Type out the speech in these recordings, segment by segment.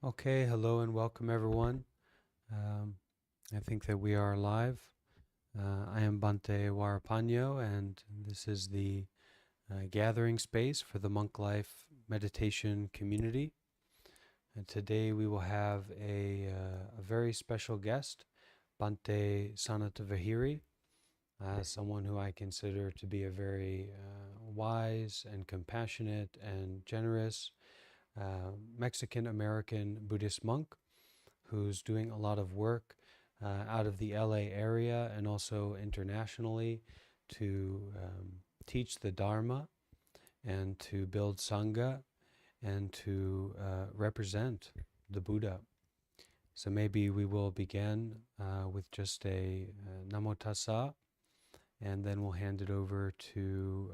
Okay, hello and welcome everyone. Um, I think that we are live. I am Bante Warapano, and this is the gathering space for the Monk Life Meditation community. And today we will have a very special guest, Bante Sanathavihari, someone who I consider to be a very wise and compassionate and generous Mexican American Buddhist monk who's doing a lot of work out of the LA area and also internationally to teach the Dharma and to build Sangha and to represent the Buddha. So maybe we will begin with just a Namo Tassa, and then we'll hand it over to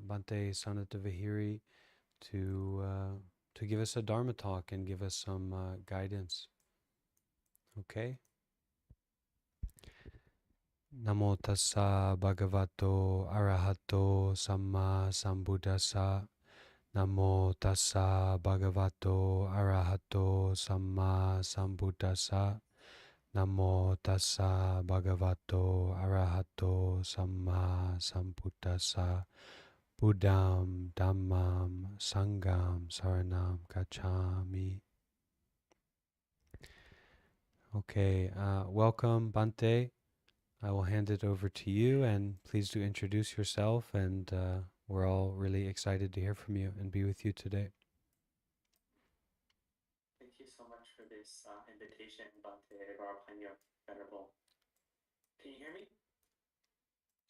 Bhante Sanatavihiri to give us a Dharma talk and give us some guidance. Okay? Namo tassa bhagavato arahato samma sambuddhassa. Namo tassa bhagavato arahato samma sambuddhassa. Namo tassa bhagavato arahato samma sambuddhassa. Buddham dhammam sangham saranam gacchami. Okay, welcome Bante. I will hand it over to you, and please do introduce yourself, and we're all really excited to hear from you and be with you today. Thank you so much for this invitation, Bante Varapanya Venerable. Can you hear me?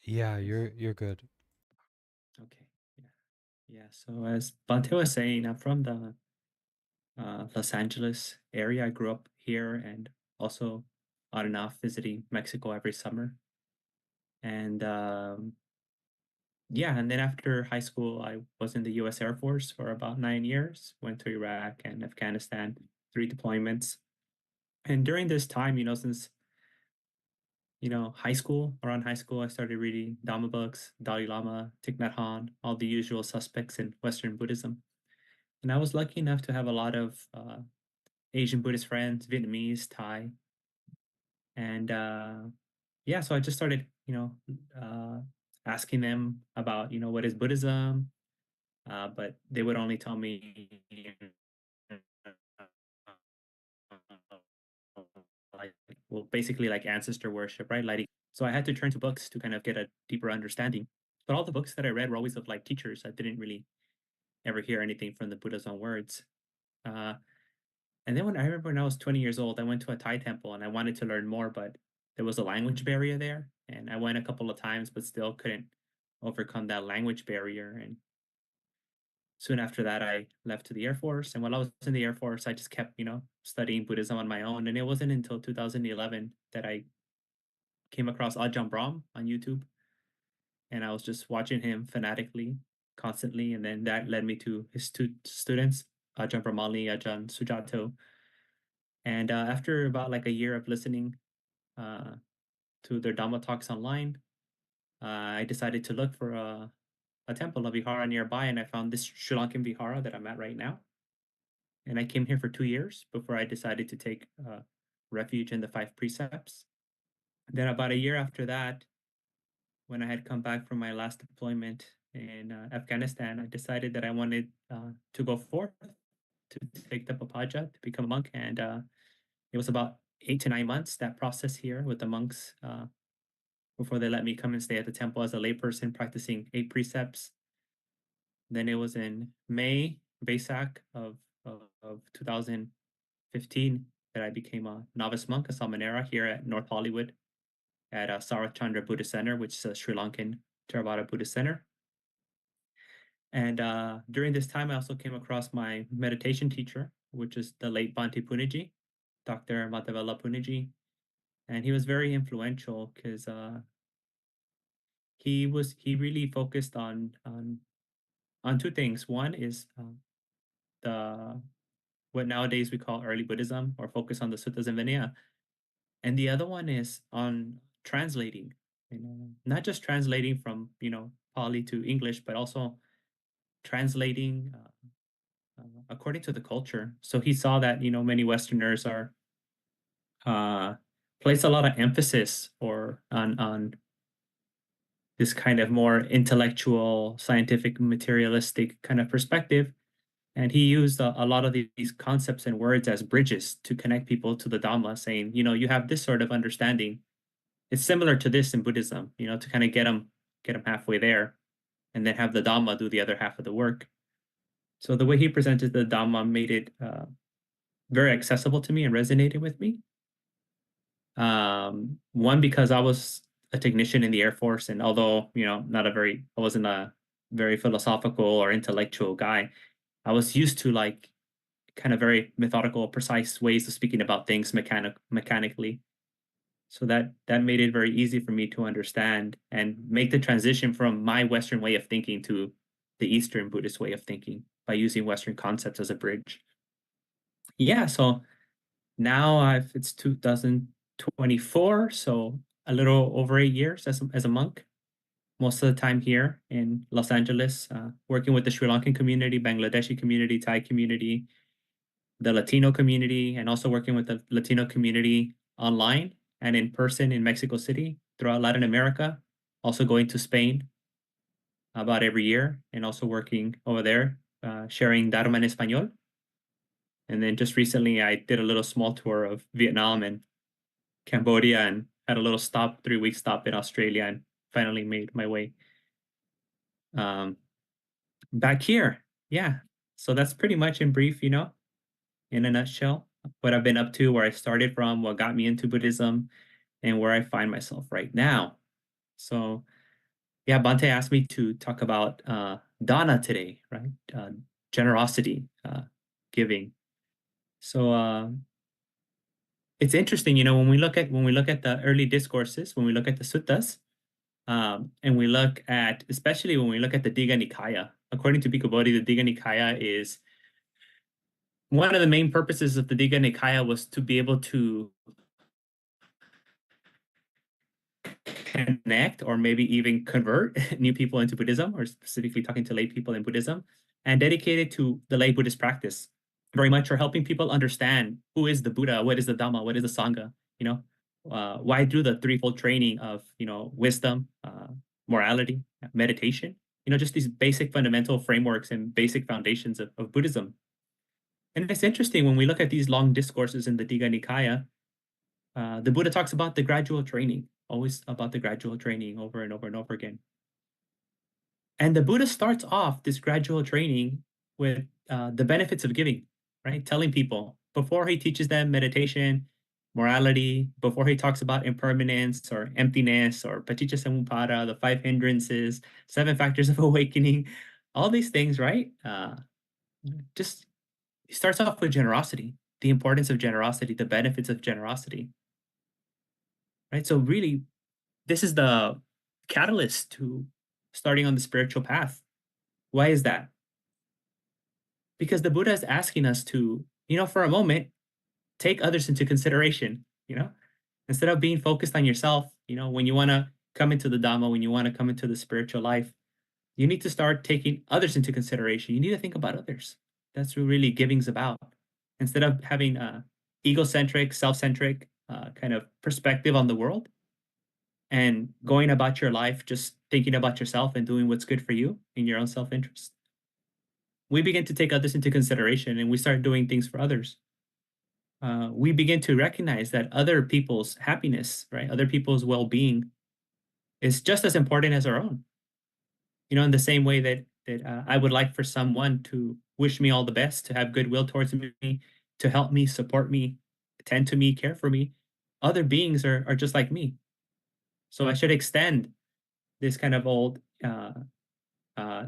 Yeah, you're good. Okay. Yeah. Yeah. So as Bante was saying, I'm from the Los Angeles area. I grew up here and also on and off visiting Mexico every summer. And yeah, and then after high school, I was in the U.S. Air Force for about 9 years. Went to Iraq and Afghanistan, 3 deployments. And during this time, since around high school, I started reading Dhamma books, Dalai Lama, Thich Nhat Hanh, all the usual suspects in Western Buddhism. And I was lucky enough to have a lot of Asian Buddhist friends, Vietnamese, Thai. And yeah, so I just started, uh, asking them about, what is Buddhism? But they would only tell me, like, well, basically like ancestor worship, right? Like, so I had to turn to books to kind of get a deeper understanding. But all the books that I read were always of like teachers. I didn't really ever hear anything from the Buddha's own words. Uh, and then when I remember when I was 20 years old, I went to a Thai temple and I wanted to learn more, but there was a language barrier there. And I went a couple of times, but still couldn't overcome that language barrier. And soon after that, I left to the Air Force. And while I was in the Air Force, I just kept, studying Buddhism on my own. And it wasn't until 2011 that I came across Ajahn Brahm on YouTube. And I was just watching him fanatically, constantly. And then that led me to his two students, Ajahn Brahmali, Ajahn Sujato. And after about like a year of listening uh, to their Dhamma talks online, I decided to look for a temple, a vihara nearby. And I found this Sri Lankan vihara that I'm at right now. And I came here for 2 years before I decided to take refuge in the five precepts. Then about a year after that, when I had come back from my last deployment in Afghanistan, I decided that I wanted to go forth to take the papaja to become a monk. And it was about 8 to 9 months, that process here with the monks before they let me come and stay at the temple as a layperson practicing 8 precepts. Then it was in May, Vesak of 2015 that I became a novice monk, a Samanera, here at North Hollywood at Sarachandra Buddhist Center, which is a Sri Lankan Theravada Buddhist center. And during this time, I also came across my meditation teacher, which is the late Bhante Puniji, Dr. Matavella Puniji. And he was very influential because he really focused on two things. One is the what nowadays we call early Buddhism, or focus on the suttas and Vinaya, and the other one is on translating. Not just translating from Pali to English, but also translating according to the culture. So he saw that, many Westerners are uh, place a lot of emphasis or on this kind of more intellectual, scientific, materialistic kind of perspective. And he used a lot of these concepts and words as bridges to connect people to the Dhamma, saying, you have this sort of understanding. It's similar to this in Buddhism, to kind of get them halfway there, and then have the Dhamma do the other half of the work. So the way he presented the Dhamma made it very accessible to me and resonated with me. One, because I was a technician in the Air Force, and although I wasn't a very philosophical or intellectual guy, I was used to like kind of very methodical, precise ways of speaking about things mechanically. So that made it very easy for me to understand and make the transition from my Western way of thinking to the Eastern Buddhist way of thinking by using Western concepts as a bridge. Yeah, so now it's 2024, so a little over 8 years as a monk. Most of the time here in Los Angeles, working with the Sri Lankan community, Bangladeshi community, Thai community, the Latino community, and also working with the Latino community online and in person in Mexico City, throughout Latin America. Also going to Spain about every year, and also working over there, sharing Dharma en Español. And then just recently, I did a little small tour of Vietnam and Cambodia, and had a little 3-week stop in Australia, and finally made my way um, back here. Yeah. So that's pretty much in brief, in a nutshell, what I've been up to, where I started from, what got me into Buddhism, and where I find myself right now. So, yeah, Bante asked me to talk about dana today, right? Generosity, giving. So it's interesting, when we look at the early discourses, when we look at the suttas, and we look at, especially when we look at the Digha Nikaya. According to Bhikkhu Bodhi, the Digha Nikaya is one of the main purposes of the Digha Nikaya was to be able to connect or maybe even convert new people into Buddhism, or specifically talking to lay people in Buddhism, and dedicated to the lay Buddhist practice, very much for helping people understand who is the Buddha, what is the Dhamma, what is the Sangha, why do the threefold training of, wisdom, morality, meditation, just these basic fundamental frameworks and basic foundations of Buddhism. And it's interesting when we look at these long discourses in the Digha Nikaya, the Buddha talks about the gradual training, always about the gradual training over and over and over again. And the Buddha starts off this gradual training with the benefits of giving, right? Telling people before he teaches them meditation, morality, before he talks about impermanence or emptiness or paticca samuppada, the 5 hindrances, 7 factors of awakening, all these things, right? Just he starts off with generosity, the importance of generosity, the benefits of generosity, right? So really, this is the catalyst to starting on the spiritual path. Why is that? Because the Buddha is asking us to, for a moment, take others into consideration, instead of being focused on yourself, when you want to come into the Dhamma, when you want to come into the spiritual life, you need to start taking others into consideration. You need to think about others. That's what really giving's about. Instead of having a egocentric, self-centric kind of perspective on the world, and going about your life just thinking about yourself and doing what's good for you in your own self-interest, we begin to take others into consideration, and we start doing things for others. We begin to recognize that other people's happiness, right, other people's well-being is just as important as our own. In the same way that I would like for someone to wish me all the best, to have goodwill towards me, to help me, support me, attend to me, care for me. Other beings are just like me. So I should extend this kind of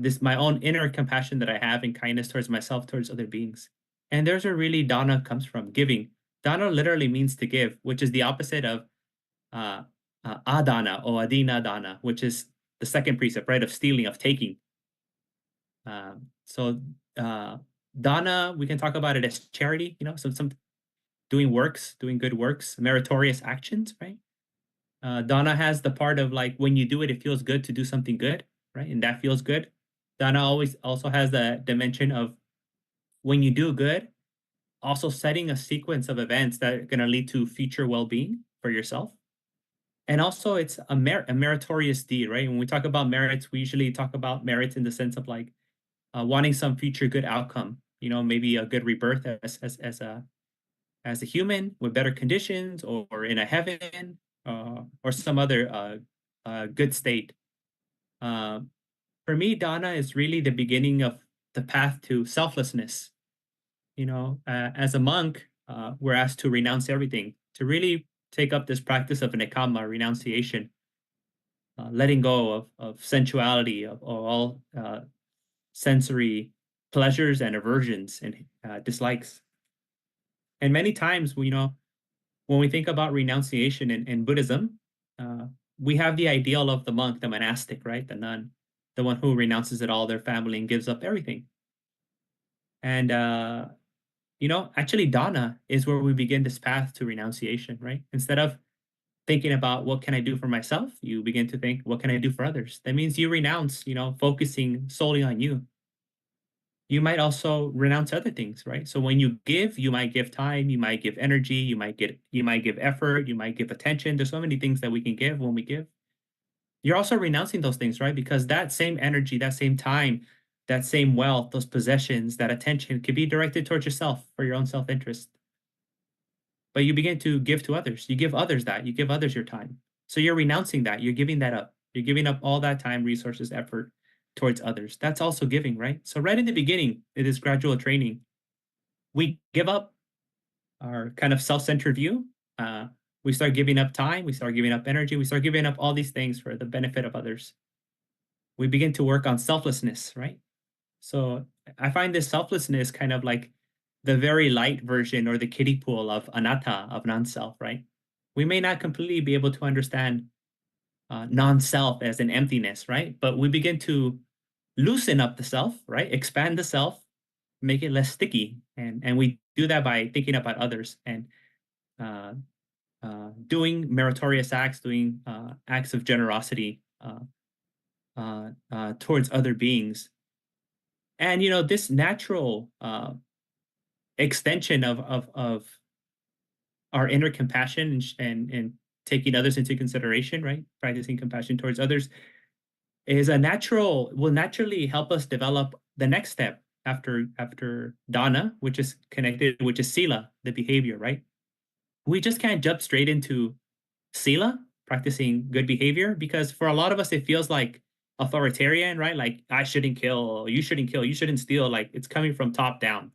this my own inner compassion that I have and kindness towards myself, towards other beings. And there's where really dana comes from, giving. Dana literally means to give, which is the opposite of uh, adana or adina dana, which is the second precept, right, of stealing, of taking. So dana, we can talk about it as charity, some doing works, doing good works, meritorious actions, right? Dana has the part of like when you do it, it feels good to do something good, right? And that feels good. Dana always also has the dimension of when you do good, also setting a sequence of events that are going to lead to future well-being for yourself. And also it's a meritorious deed, right? When we talk about merits, we usually talk about merits in the sense of like wanting some future good outcome, maybe a good rebirth as a human with better conditions, or in a heaven, or some other good state. Uh, for me, dana is really the beginning of the path to selflessness. As a monk, we're asked to renounce everything, to really take up this practice of nekama, renunciation, letting go of sensuality, of all sensory pleasures and aversions and dislikes. And many times, when we think about renunciation in Buddhism, uh, we have the ideal of the monk, the monastic, right? The nun, the one who renounces it all, their family, and gives up everything. And, actually, dana is where we begin this path to renunciation, right? Instead of thinking about what can I do for myself, you begin to think, what can I do for others? That means you renounce, focusing solely on you. You might also renounce other things, right? So when you give, you might give time, you might give energy, you might give effort, you might give attention. There's so many things that we can give when we give. You're also renouncing those things, right? Because that same energy, that same time, that same wealth, those possessions, that attention could be directed towards yourself for your own self-interest. But you begin to give to others. You give others that. You give others your time. So you're renouncing that. You're giving that up. You're giving up all that time, resources, effort towards others. That's also giving, right? So right in the beginning, it is gradual training. We give up our kind of self-centered view. Uh, we start giving up time. We start giving up energy. We start giving up all these things for the benefit of others. We begin to work on selflessness, right? So I find this selflessness kind of like the very light version or the kiddie pool of anatta, of non-self, right? We may not completely be able to understand non-self as an emptiness, right? But we begin to loosen up the self, right? Expand the self, make it less sticky, and we do that by thinking about others and uh, doing meritorious acts, doing acts of generosity towards other beings. And this natural extension of our inner compassion and taking others into consideration, right? Practicing compassion towards others is will naturally help us develop the next step after dana, which is connected, which is sila, the behavior, right? We just can't jump straight into sila, practicing good behavior, because for a lot of us it feels like authoritarian, right? Like I shouldn't kill, you shouldn't steal. Like it's coming from top down.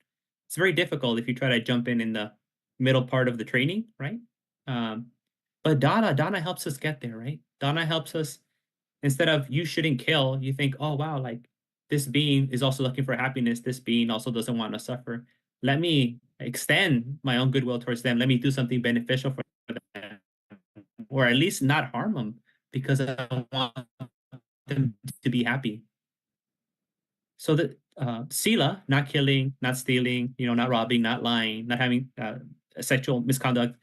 It's very difficult if you try to jump in the middle part of the training, right? Um, but dana helps us get there, right? Dana helps us. Instead of you shouldn't kill, you think, oh wow, like this being is also looking for happiness. This being also doesn't want to suffer. Let me extend my own goodwill towards them. Let me do something beneficial for them, or at least not harm them, because I want them to be happy. So that sila, not killing, not stealing, not robbing, not lying, not having sexual misconduct,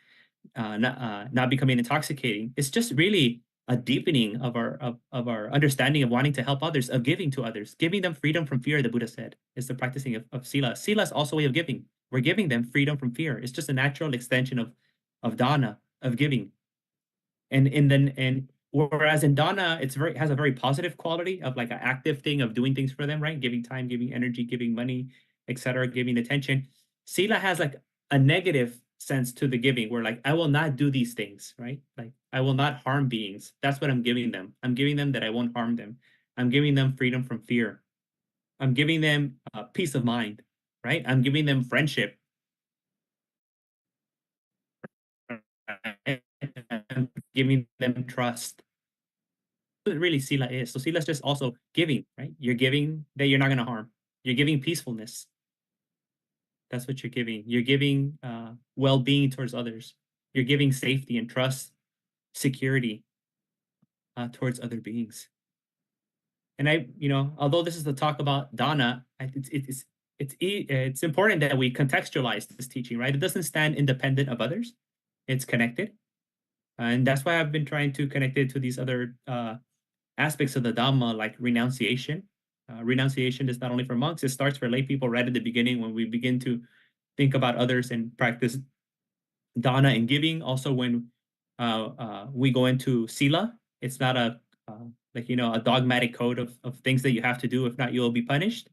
not becoming intoxicating. It's just really a deepening of our understanding of wanting to help others, of giving to others, giving them freedom from fear. The Buddha said is the practicing of sila. Sila is also a way of giving. We're giving them freedom from fear. It's just a natural extension of dana, of giving. And whereas in dana, has a very positive quality of like an active thing of doing things for them, right? Giving time, giving energy, giving money, etc., giving attention. Sila has like a negative sense to the giving, where like I will not do these things, right? Like I will not harm beings. That's what I'm giving them. I'm giving them that I won't harm them. I'm giving them freedom from fear. I'm giving them peace of mind, right? I'm giving them friendship. I'm giving them trust. What really sila is. So sila is just also giving, right? You're giving that you're not going to harm. You're giving peacefulness. That's what you're giving. You're giving well-being towards others. You're giving safety and trust, security towards other beings. And although this is the talk about dana, it's important that we contextualize this teaching, right? It doesn't stand independent of others. It's connected, and that's why I've been trying to connect it to these other aspects of the Dhamma, like renunciation, Renunciation is not only for monks, it starts for lay people right at the beginning when we begin to think about others and practice dana and giving. Also, when we go into sila, it's not a a dogmatic code of things that you have to do. If not, you will be punished.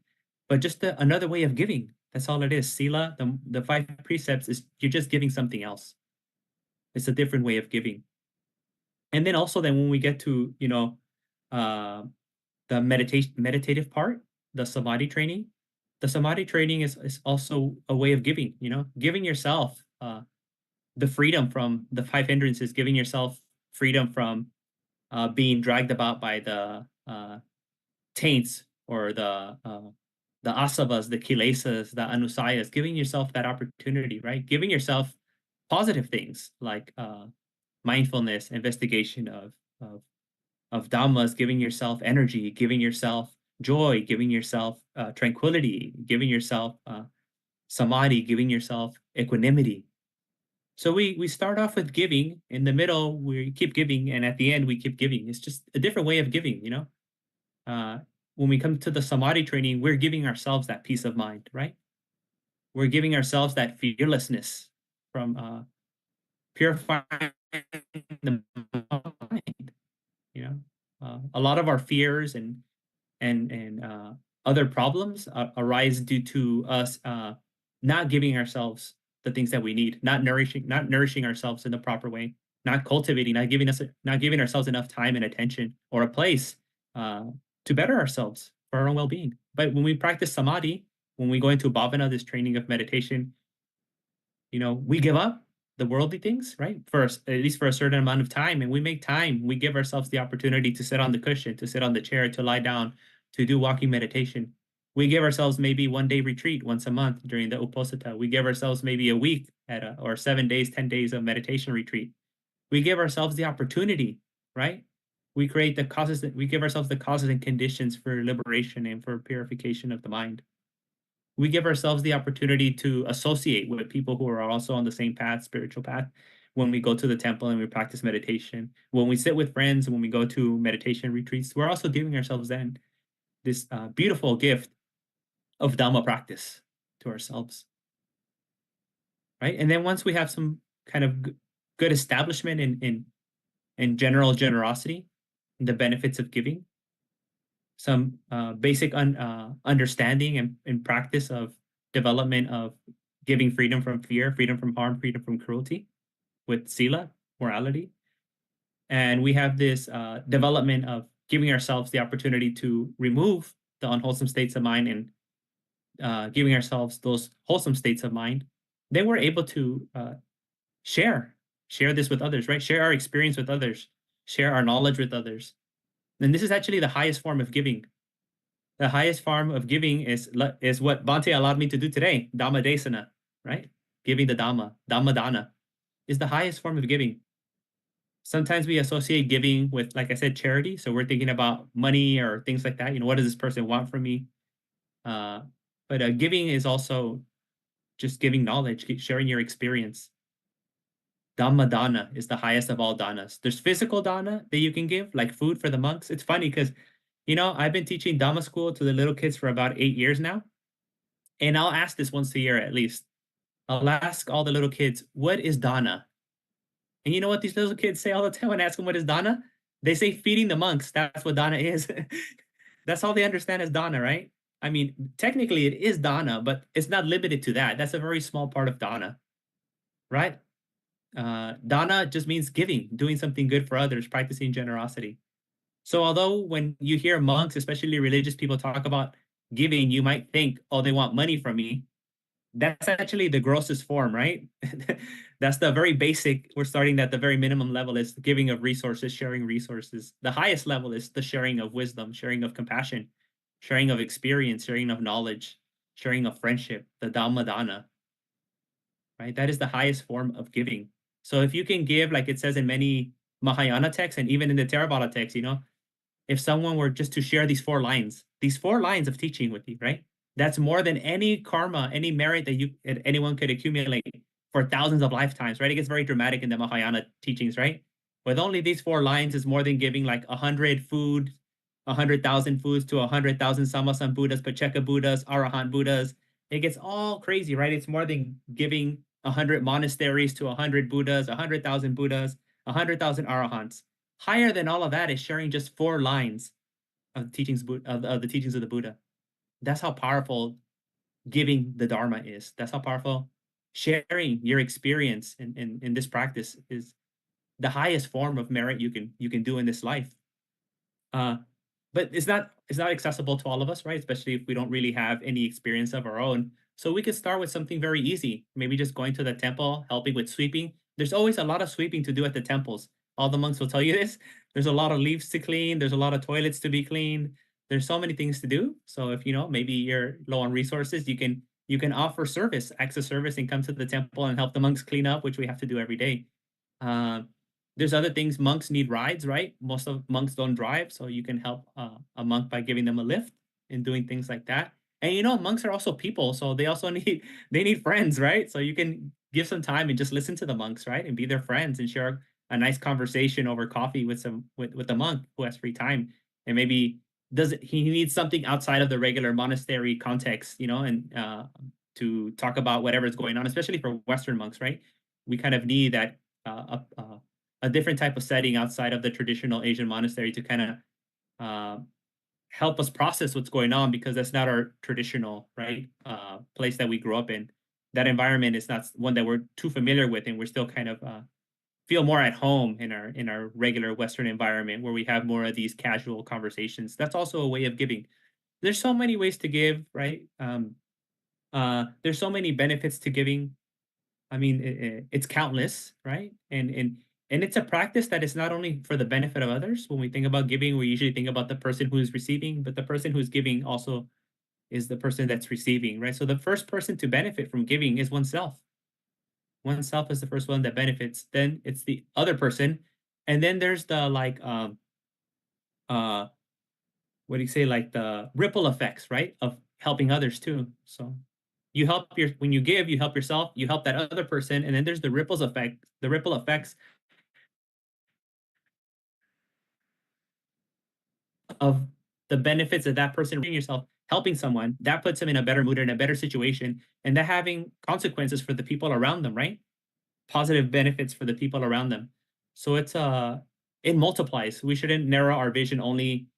But just another way of giving. That's all it is. Sila, the five precepts, is you're just giving something else. It's a different way of giving. And then also, then when we get to uh, the meditative part, the samadhi training. The samadhi training is also a way of giving, giving yourself the freedom from the five hindrances, giving yourself freedom from being dragged about by the taints or the asavas, the kilesas, the anusayas, giving yourself that opportunity, right? Giving yourself positive things like mindfulness, investigation of dhammas, giving yourself energy, giving yourself joy, giving yourself tranquility, giving yourself samadhi, giving yourself equanimity. So we start off with giving. In the middle, we keep giving, and at the end, we keep giving. It's just a different way of giving. Uh, when we come to the samadhi training, we're giving ourselves that peace of mind, right? We're giving ourselves that fearlessness from purifying the mind. A lot of our fears and other problems arise due to us not giving ourselves the things that we need, not nourishing ourselves in the proper way, not cultivating, not giving ourselves enough time and attention or a place uh, to better ourselves for our own well-being. But when we practice samadhi, when we go into bhavana, this training of meditation, we give up the worldly things, right? At least for a certain amount of time, and we make time. We give ourselves the opportunity to sit on the cushion, to sit on the chair, to lie down, to do walking meditation. We give ourselves maybe 1 day retreat once a month during the Uposatha. We give ourselves maybe a week or 7 days, 10 days of meditation retreat. We give ourselves the opportunity, right? We give ourselves the causes and conditions for liberation and for purification of the mind. We give ourselves the opportunity to associate with people who are also on the same path, spiritual path, when we go to the temple and we practice meditation. When we sit with friends, when we go to meditation retreats, we're also giving ourselves then this beautiful gift of Dhamma practice to ourselves, right? And then once we have some kind of good establishment in general generosity, the benefits of giving, some basic understanding and practice of development of giving freedom from fear, freedom from harm, freedom from cruelty with sila, morality. And we have this development of giving ourselves the opportunity to remove the unwholesome states of mind and giving ourselves those wholesome states of mind. Then we're able to share this with others, right? Share our experience with others, share our knowledge with others. And this is actually the highest form of giving. The highest form of giving is what Bhante allowed me to do today, Dhamma Desana, right? Giving the Dhamma, Dhamma Dana, is the highest form of giving. Sometimes we associate giving with, like I said, charity. So we're thinking about money or things like that. What does this person want from me? But giving is also just giving knowledge, sharing your experience. Dhamma Dana is the highest of all danas. There's physical dana that you can give, like food for the monks. It's funny because I've been teaching Dhamma school to the little kids for about 8 years now. And I'll ask this once a year at least. I'll ask all the little kids, what is Dana? And you know what these little kids say all the time when I ask them what is Dana? They say feeding the monks. That's what Dana is. That's all they understand as Dana, right? I mean, technically it is Dana, but it's not limited to that. That's a very small part of Dana, right? Dana just means giving, doing something good for others, practicing generosity. So although when you hear monks, especially religious people, talk about giving, you might think, oh, they want money from me. That's actually the grossest form, right? That's the very basic. We're starting at the very minimum level is giving of resources, sharing resources. The highest level is the sharing of wisdom, sharing of compassion, sharing of experience, sharing of knowledge, sharing of friendship, the Dhamma Dana, right? That is the highest form of giving. So if you can give, like it says in many Mahayana texts and even in the Theravada text, if someone were just to share these 4 lines of teaching with you, right? That's more than any karma, any merit that anyone could accumulate for thousands of lifetimes, right? It gets very dramatic in the Mahayana teachings, right? With only these 4 lines is more than giving like 100 food, 100,000 foods to 100,000 Samasan Buddhas, Pacceka Buddhas, Arahant Buddhas. It gets all crazy, right? It's more than giving 100 monasteries to 100 Buddhas, 100,000 Buddhas, 100,000 Arahants. Higher than all of that is sharing just 4 lines of the teachings of the teachings of the Buddha. That's how powerful giving the Dharma is. That's how powerful sharing your experience in this practice is the highest form of merit you can do in this life. Uh, but it's not accessible to all of us, right? Especially if we don't really have any experience of our own. So we could start with something very easy, maybe just going to the temple, helping with sweeping. There's always a lot of sweeping to do at the temples. All the monks will tell you this. There's a lot of leaves to clean. There's a lot of toilets to be cleaned. There's so many things to do. So if maybe you're low on resources, you can offer service, acts of service, and come to the temple and help the monks clean up, which we have to do every day. Uh, there's other things. Monks need rides, right? Most of monks don't drive, so you can help a monk by giving them a lift and doing things like that. And monks are also people, so they also need friends, right? So you can give some time and just listen to the monks, right? And be their friends and share a nice conversation over coffee with the monk who has free time. And maybe he needs something outside of the regular monastery context, and to talk about whatever's going on, especially for Western monks, right? We kind of need that a different type of setting outside of the traditional Asian monastery to kind of uh, help us process what's going on, because that's not our traditional place that we grew up in. That environment is not one that we're too familiar with, and we're still kind of feel more at home in our regular Western environment where we have more of these casual conversations. That's also a way of giving. There's so many ways to give, right? There's so many benefits to giving. I mean, it's countless, right? And it's a practice that is not only for the benefit of others. When we think about giving, we usually think about the person who's receiving, but the person who's giving also is the person that's receiving, right? So the first person to benefit from giving is oneself. Oneself is the first one that benefits. Then it's the other person, and then there's the uh what do you say, like the ripple effects, right, of helping others too. So when you give, you help yourself, you help that other person, and then there's the ripple effects of the benefits of that person yourself helping someone that puts them in a better mood, in a better situation, and that having consequences for the people around them, right? Positive benefits for the people around them. So it multiplies. We shouldn't narrow our vision only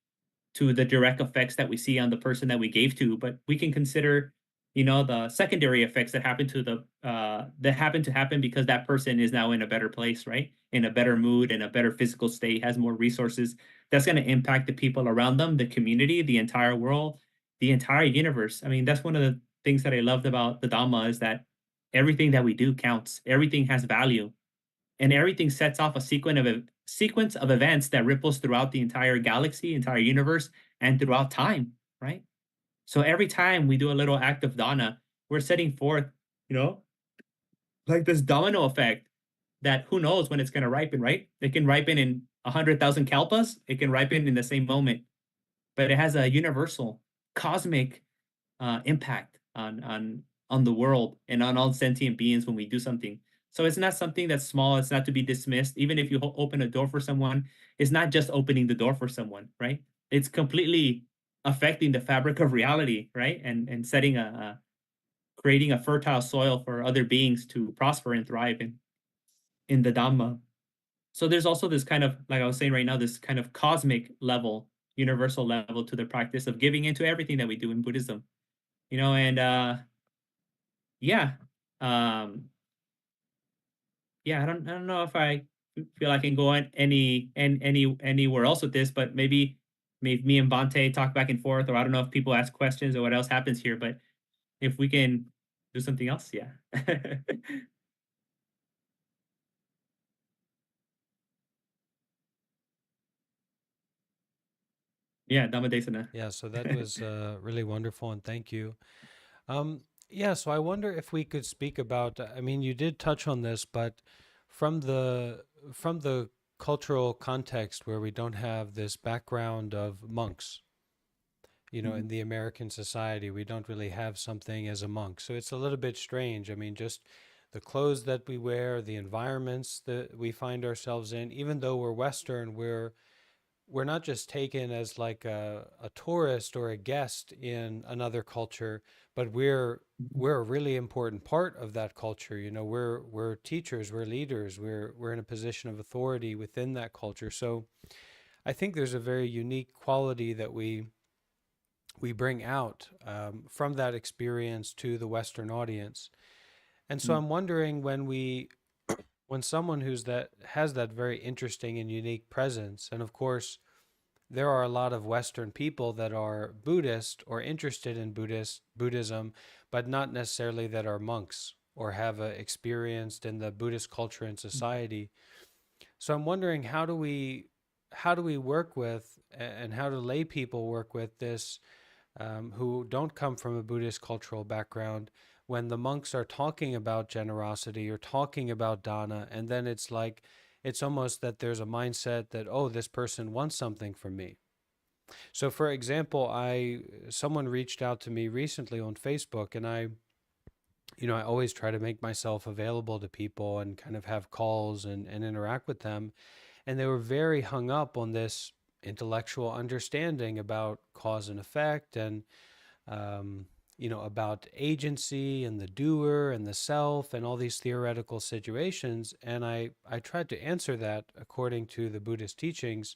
to the direct effects that we see on the person that we gave to, but we can consider, the secondary effects that happen to happen because that person is now in a better place, right? In a better mood, in a better physical state, has more resources. That's going to impact the people around them, the community, the entire world, the entire universe. I mean, that's one of the things that I loved about the Dhamma is that everything that we do counts. Everything has value, and everything sets off a sequence of events that ripples throughout the entire galaxy, entire universe, and throughout time, right? So every time we do a little act of dana, we're setting forth, you know, like this domino effect that who knows when it's going to ripen, right? It can ripen in 100,000 kalpas. It can ripen in the same moment, but it has a universal, cosmic impact on the world and on all sentient beings when we do something. So it's not something that's small. It's not to be dismissed. Even if you open a door for someone, it's not just opening the door for someone, right? It's completely affecting the fabric of reality, right? And setting creating a fertile soil for other beings to prosper and thrive in the Dhamma. So there's also this kind of, like I was saying right now, this kind of cosmic level, universal level to the practice of giving into everything that we do in Buddhism. And yeah, um, yeah, I don't know if I feel I can go on anywhere else with this, but maybe me and Bante talk back and forth, or I don't know if people ask questions or what else happens here, but if we can do something else, yeah. Yeah, Dhammadesana. Yeah, so that was really wonderful, and thank you. Um, yeah, so I wonder if we could speak about. I mean, you did touch on this, but from the cultural context where we don't have this background of monks, in Mhm. the American society, we don't really have something as a monk, so it's a little bit strange. I mean, just the clothes that we wear, the environments that we find ourselves in, even though we're Western, we're not just taken as like a tourist or a guest in another culture, but Mhm. we're a really important part of that culture. You know, we're teachers, we're leaders, we're in a position of authority within that culture. So I think there's a very unique quality that we bring out from that experience to the Western audience. And so Mm. I'm wondering when someone who's that has that very interesting and unique presence, and of course there are a lot of Western people that are Buddhist or interested in Buddhism, but not necessarily that are monks or have experienced in the Buddhist culture and society. So I'm wondering how do we work with and how do lay people work with this who don't come from a Buddhist cultural background when the monks are talking about generosity or talking about dana, and then it's like it's almost that there's a mindset that, oh, this person wants something from me. So for example, I someone reached out to me recently on Facebook, and I always try to make myself available to people and kind of have calls and interact with them. And they were very hung up on this intellectual understanding about cause and effect and um, about agency and the doer and the self and all these theoretical situations. And I tried to answer that according to the Buddhist teachings.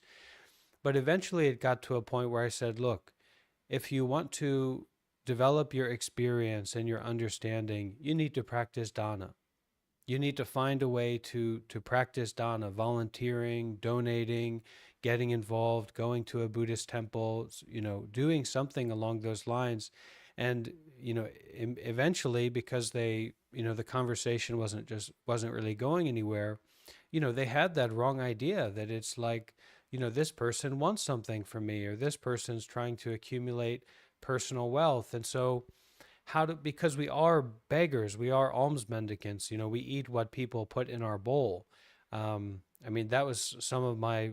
But eventually it got to a point where I said, look, if you want to develop your experience and your understanding, you need to practice dana. You need to find a way to practice dana, volunteering, donating, getting involved, going to a Buddhist temple, doing something along those lines. And eventually, because the conversation wasn't really going anywhere, they had that wrong idea that it's like, this person wants something from me, or this person's trying to accumulate personal wealth. And so because we are beggars, we are alms mendicants, we eat what people put in our bowl. I mean, that was some of my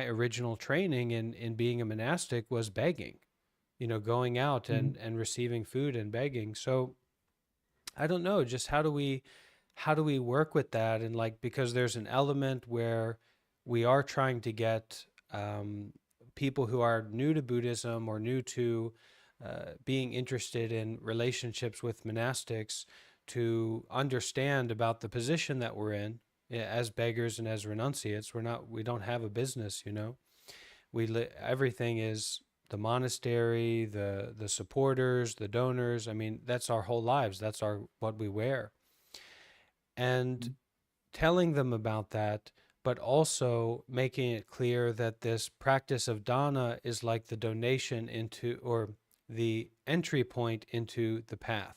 original training in being a monastic was begging, going out Mhm. and receiving food and begging. So I don't know, just how do we work with that? And like, because there's an element where we are trying to get people who are new to Buddhism or new to being interested in relationships with monastics to understand about the position that we're in as beggars and as renunciates. We don't have a business, everything is the monastery, the supporters, the donors. I mean, that's our whole lives. That's our what we wear. And telling them about that, but also making it clear that this practice of dana is like the donation into, or the entry point into the path,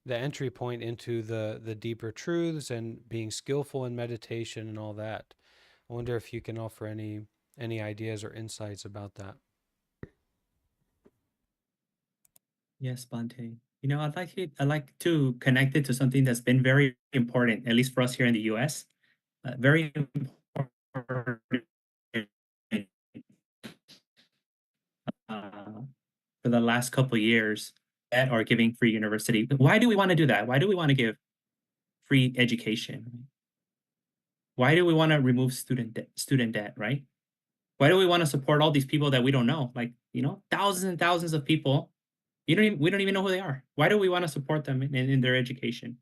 the entry point into the deeper truths and being skillful in meditation and all that. I wonder if you can offer any ideas or insights about that. Yes, Bante. I'd like to connect it to something that's been very important, at least for us here in the US. Very important uh, for the last couple of years that are giving free university. Why do we want to do that? Why do we want to give free education? Why do we want to remove student debt, right? Why do we want to support all these people that we don't know? Like, thousands and thousands of people. We don't even know who they are. Why do we want to support them in their education?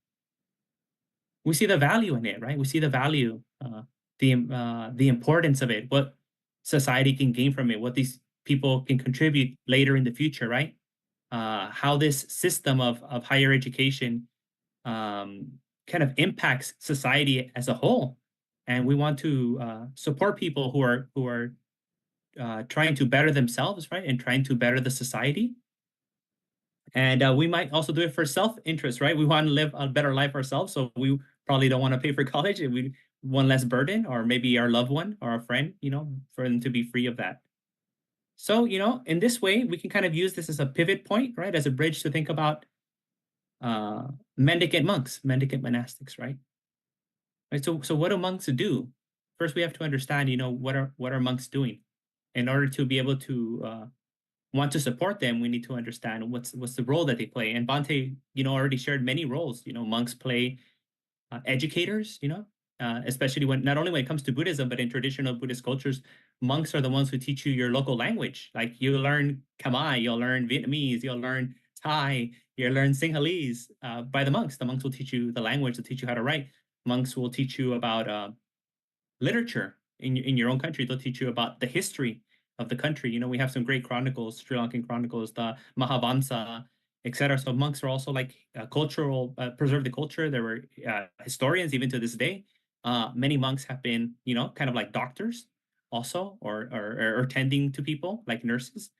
We see the value in it, right? We see the value, the importance of it, what society can gain from it, what these people can contribute later in the future, right? How this system of higher education um, kind of impacts society as a whole, and we want to support people who are trying to better themselves, right, and trying to better the society. And we might also do it for self-interest, right? We want to live a better life ourselves, so we probably don't want to pay for college, and we one less burden, or maybe our loved one or a friend, for them to be free of that. So, in this way, we can kind of use this as a pivot point, right? As a bridge to think about uh, mendicant monks, mendicant monastics, right? Right. So what do monks do? First, we have to understand, what are monks doing. In order to be able to want to support them, we need to understand what's the role that they play. And Bante, already shared many roles. Monks play educators. especially when not only when it comes to Buddhism, but in traditional Buddhist cultures, monks are the ones who teach you your local language. Like you learn Khmer, you'll learn Vietnamese, you'll learn Thai, you'll learn Sinhalese by the monks. The monks will teach you the language, they'll teach you how to write. Monks will teach you about literature in your own country. They'll teach you about the history of the country. You know, we have some great chronicles, Sri Lankan chronicles, the Mahavamsa, etc. So monks are also like cultural, preserve the culture. There were historians even to this day. Many monks have been, you know, kind of like doctors also, or tending to people like nurses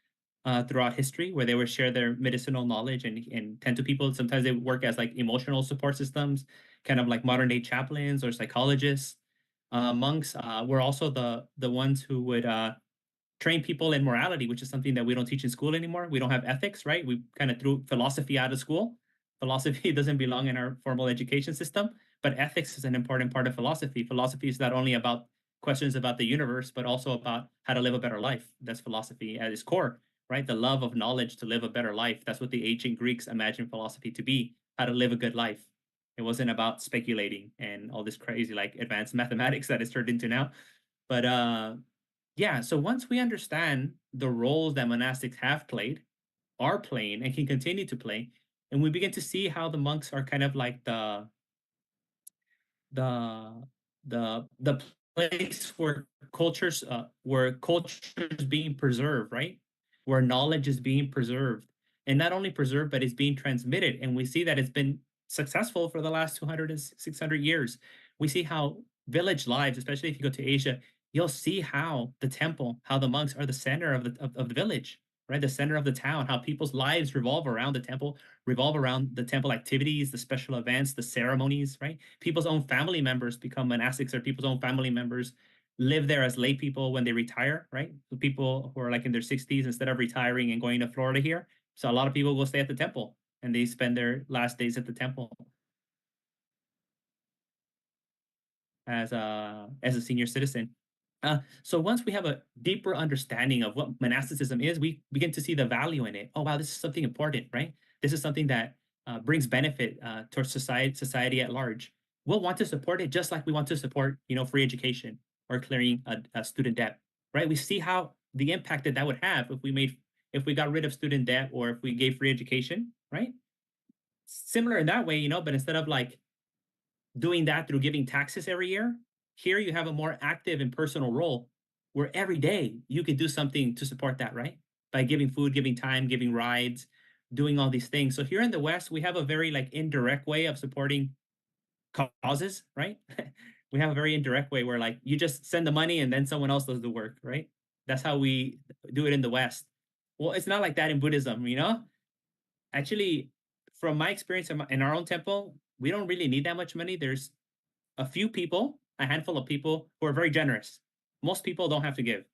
throughout history, where they would share their medicinal knowledge and tend to people. Sometimes they work as like emotional support systems, kind of like modern day chaplains or psychologists. Monks were also the ones who would train people in morality, which is something that we don't teach in school anymore. We don't have ethics, right? We kind of threw philosophy out of school. Philosophy doesn't belong in our formal education system, but ethics is an important part of philosophy. Philosophy is not only about questions about the universe, but also about how to live a better life. That's philosophy at its core, right? The love of knowledge to live a better life. That's what the ancient Greeks imagined philosophy to be, how to live a good life. It wasn't about speculating and all this crazy like advanced mathematics that it's turned into now. But yeah, so once we understand the roles that monastics have played, are playing, and can continue to play, and we begin to see how the monks are kind of like the the place where culture is being preserved, right? Where knowledge is being preserved, and not only preserved, but it's being transmitted. And we see that it's been successful for the last 200 and 600 years. We see how village lives, especially if you go to Asia, you'll see how the temple, how the monks are the center of the village, right? The center of the town, how people's lives revolve around the temple, revolve around the temple activities, the special events, the ceremonies, right? People's own family members become monastics, or people's own family members live there as lay people when they retire, right? So people who are like in their 60s, instead of retiring and going to Florida here. So a lot of people will stay at the temple and they spend their last days at the temple as a senior citizen. So once we have a deeper understanding of what monasticism is, we begin to see the value in it. Oh wow, this is something important, right? This is something that brings benefit towards society at large. We'll want to support it just like we want to support, you know, free education or clearing a student debt, right? We see how the impact that that would have if we got rid of student debt or if we gave free education, right? Similar in that way, you know, but instead of like doing that through giving taxes every year. Here you have a more active and personal role where every day you could do something to support that, right? By giving food, giving time, giving rides, doing all these things. So here in the West, we have a very like indirect way of supporting causes, right? We have a very indirect way where like you just send the money and then someone else does the work, right? That's how we do it in the West. Well, it's not like that in Buddhism, you know? Actually, from my experience in our own temple, we don't really need that much money. There's a few people, a handful of people who are very generous. Most people don't have to give.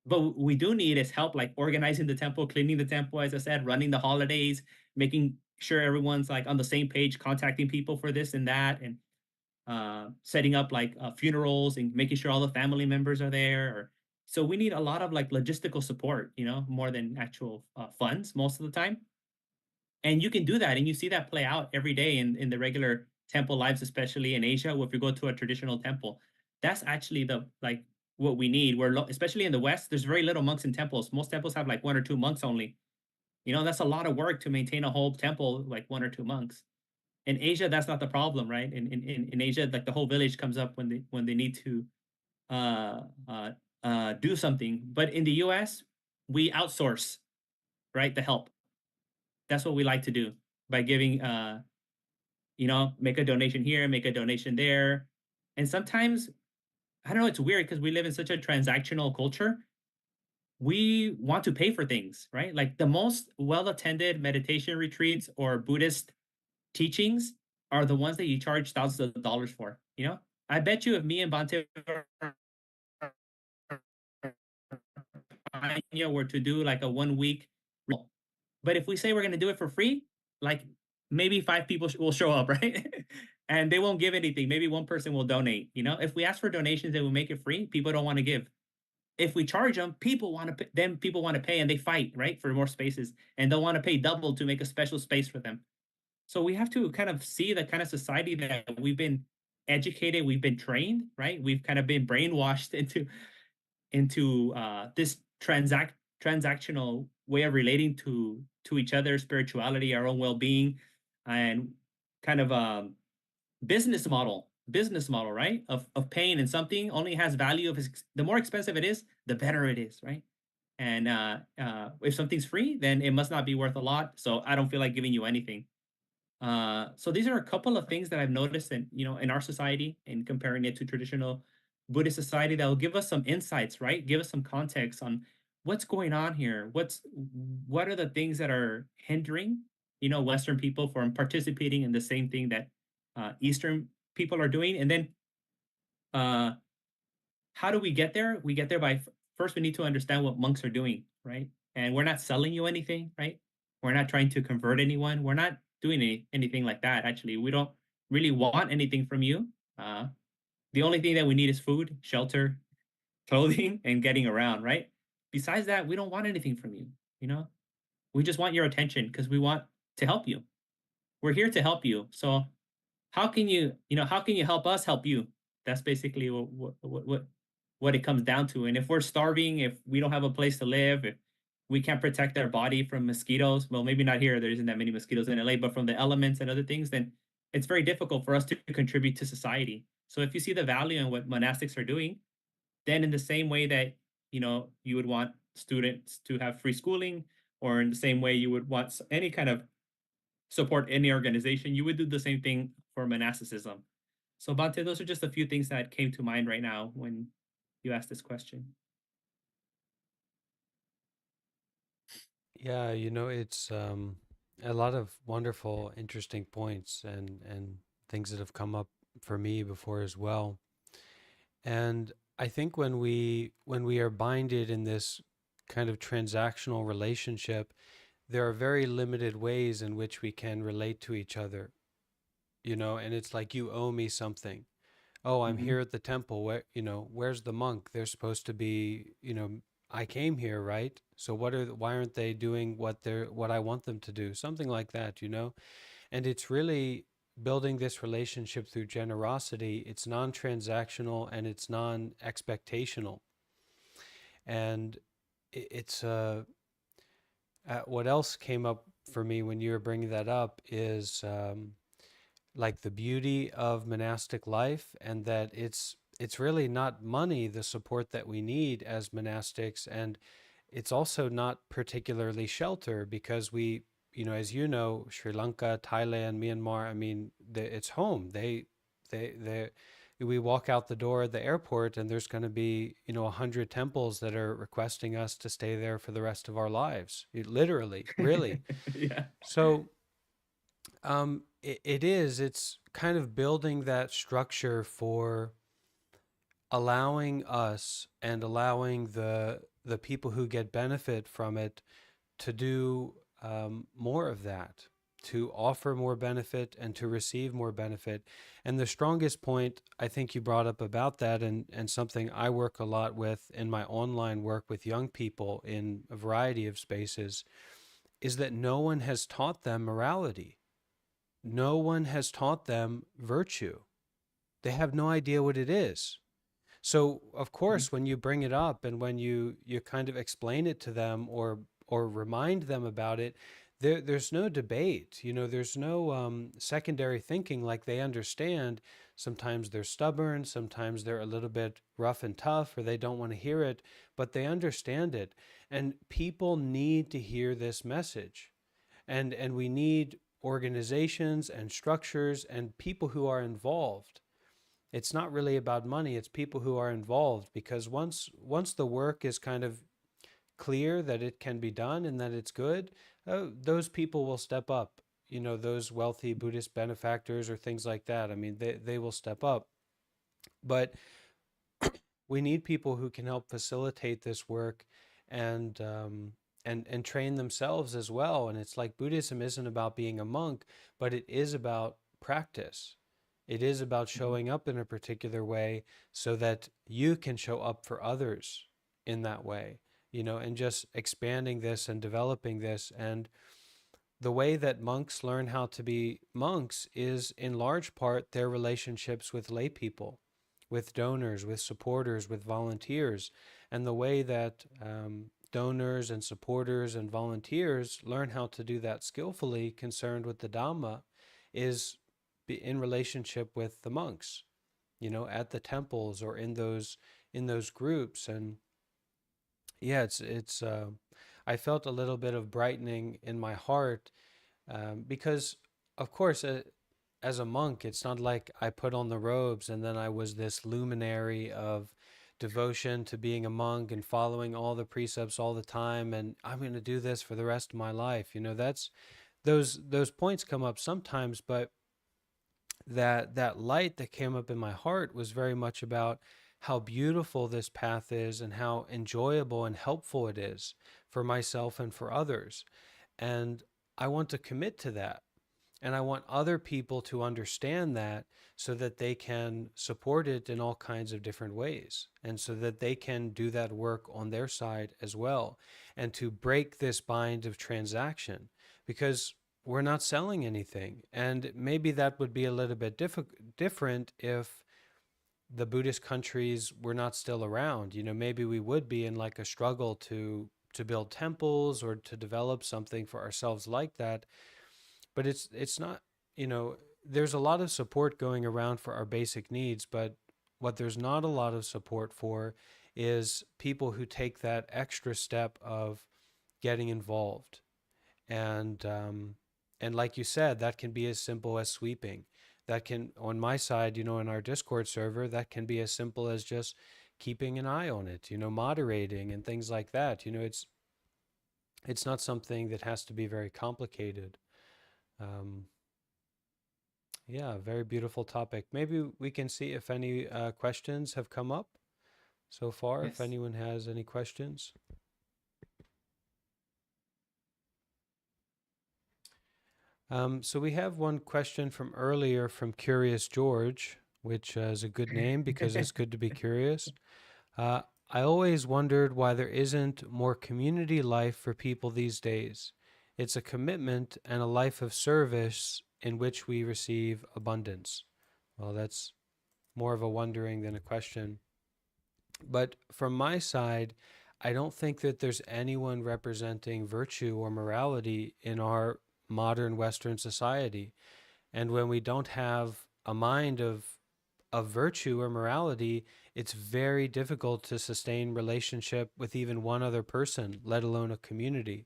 But we do need is help like organizing the temple, cleaning the temple, as I said, running the holidays, making sure everyone's like on the same page, contacting people for this and that, and setting up like funerals and making sure all the family members are there. So we need a lot of like logistical support, you know, more than actual funds most of the time. And you can do that, and you see that play out every day in the regular temple lives, especially in Asia. If you go to a traditional temple, that's actually the like what we need. Especially in the West, there's very little monks in temples. Most temples have like one or two monks only. You know, that's a lot of work to maintain a whole temple, like one or two monks. In Asia, that's not the problem, right? In Asia, like the whole village comes up when they need to uh, uh, do something. But in the U.S., we outsource, right, the help. That's what we like to do by giving you know, make a donation here, make a donation there. And sometimes, I don't know, it's weird because we live in such a transactional culture. We want to pay for things, right? Like the most well attended meditation retreats or Buddhist teachings are the ones that you charge thousands of dollars for, you know? I bet you if me and Bante were to do like a 1 week, but if we say we're going to do it for free, like maybe five people will show up, right? And they won't give anything. Maybe one person will donate. You know, if we ask for donations and we make it free, people don't want to give. If we charge them, people want to. Then people want to pay, and they fight, right, for more spaces, and they'll want to pay double to make a special space for them. So we have to kind of see the kind of society that we've been educated, we've been trained, right? We've kind of been brainwashed into this transactional way of relating to each other, spirituality, our own well-being, and kind of business model, right? Of pain, and something only has value if the more expensive it is, the better it is, right? And if something's free, then it must not be worth a lot. So I don't feel like giving you anything. So these are a couple of things that I've noticed in our society, and comparing it to traditional Buddhist society, that will give us some insights, right? Give us some context on what's going on here. What are the things that are hindering, Western people from participating in the same thing that Eastern people are doing, and then uh, how do we get there? We get there by first we need to understand what monks are doing, right? And we're not selling you anything, right? We're not trying to convert anyone. We're not doing anything like that. Actually, we don't really want anything from you. Uh, the only thing that we need is food, shelter, clothing, and getting around, right? Besides that, we don't want anything from you. You know, we just want your attention because we want to help you. We're here to help you. So how can you help us help you? That's basically what it comes down to. And if we're starving, if we don't have a place to live, if we can't protect our body from mosquitoes, well, maybe not here, there isn't that many mosquitoes in LA, but from the elements and other things, then it's very difficult for us to contribute to society. So if you see the value in what monastics are doing, then in the same way that you would want students to have free schooling, or in the same way you would want any kind of support any organization, you would do the same thing for monasticism. So, Bante, those are just a few things that came to mind right now when you asked this question. Yeah, it's a lot of wonderful, interesting points and things that have come up for me before as well. And I think when we are binded in this kind of transactional relationship, there are very limited ways in which we can relate to each other, and it's like you owe me something. Oh, I'm Hmm. here at the temple. Where's the monk? They're supposed to be, I came here, right? So why aren't they doing what I want them to do? Something like that. And it's really building this relationship through generosity. It's non-transactional and it's non-expectational. And it's what else came up for me when you were bringing that up is like the beauty of monastic life, and that it's really not money, the support that we need as monastics, and it's also not particularly shelter, because as Sri Lanka, Thailand, Myanmar, I mean, it's home. They we walk out the door at the airport and there's going to be 100 temples that are requesting us to stay there for the rest of our lives. Literally, really. Yeah. So it's kind of building that structure for allowing us and allowing the people who get benefit from it to do more of that, to offer more benefit and to receive more benefit. And the strongest point I think you brought up about that, and something I work a lot with in my online work with young people in a variety of spaces, is that no one has taught them morality. No one has taught them virtue. They have no idea what it is. So, of Mhm. course, when you bring it up and when you kind of explain it to them, or remind them about it, there's no debate. There's no secondary thinking. Like, they understand. Sometimes they're stubborn. Sometimes they're a little bit rough and tough, or they don't want to hear it, but they understand it. And people need to hear this message, and we need organizations and structures and people who are involved. It's not really about money, it's people who are involved, because once the work is kind of clear that it can be done and that it's good, those people will step up. Those wealthy Buddhist benefactors or things like that, I mean, they will step up. But we need people who can help facilitate this work, and and train themselves as well. And it's like Buddhism isn't about being a monk, but it is about practice. It is about Mhm. showing up in a particular way so that you can show up for others in that way, and just expanding this and developing this. And the way that monks learn how to be monks is in large part their relationships with lay people, with donors, with supporters, with volunteers. And the way that donors and supporters and volunteers learn how to do that skillfully, concerned with the Dhamma, is in relationship with the monks, at the temples or in those groups. And yeah, it's I felt a little bit of brightening in my heart, because of course, as a monk, it's not like I put on the robes and then I was this luminary of devotion to being a monk and following all the precepts all the time, and I'm going to do this for the rest of my life. That's those points come up sometimes, but that light that came up in my heart was very much about how beautiful this path is and how enjoyable and helpful it is for myself and for others. And I want to commit to that. And I want other people to understand that, so that they can support it in all kinds of different ways, and so that they can do that work on their side as well, and to break this bind of transaction, because we're not selling anything. And maybe that would be a little bit different if the Buddhist countries were not still around. Maybe we would be in like a struggle to build temples or to develop something for ourselves like that. But it's not, there's a lot of support going around for our basic needs, but what there's not a lot of support for is people who take that extra step of getting involved. And like you said, that can be as simple as sweeping. That can, on my side, in our Discord server, that can be as simple as just keeping an eye on it, moderating and things like that. It's not something that has to be very complicated. um, Yeah, very beautiful topic. Maybe we can see if any questions have come up so far, if Yes. anyone has any questions. So we have one question from earlier from Curious George, which is a good name because it's good to be curious. Uh, I always wondered why there isn't more community life for people these days. It's a commitment and a life of service in which we receive abundance. Well, that's more of a wondering than a question. But from my side, I don't think that there's anyone representing virtue or morality in our modern Western society. And when we don't have a mind of virtue or morality, it's very difficult to sustain relationship with even one other person, let alone a community.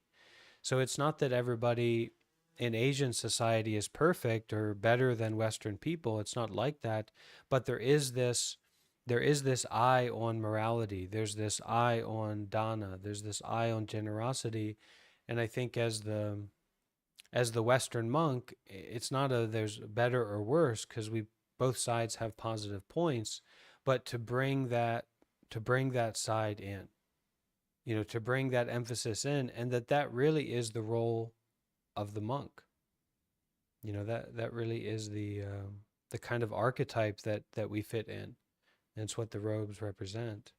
So it's not that everybody in Asian society is perfect or better than Western people. It's not like that. But there is this eye on morality. There's this eye on dana. There's this eye on generosity. And I think as the Western monk, it's not there's better or worse, because we both sides have positive points, but to bring that side in, to bring that emphasis in, and that really is the role of the monk. That really is the kind of archetype that we fit in. And it's what the robes represent.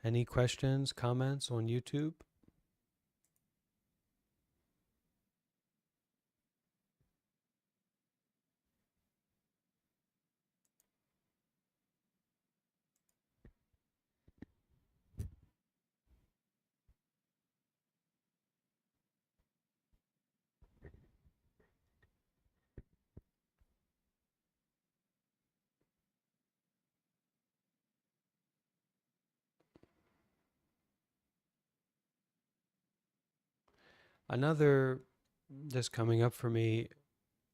Any questions, comments on YouTube? Another, just coming up for me,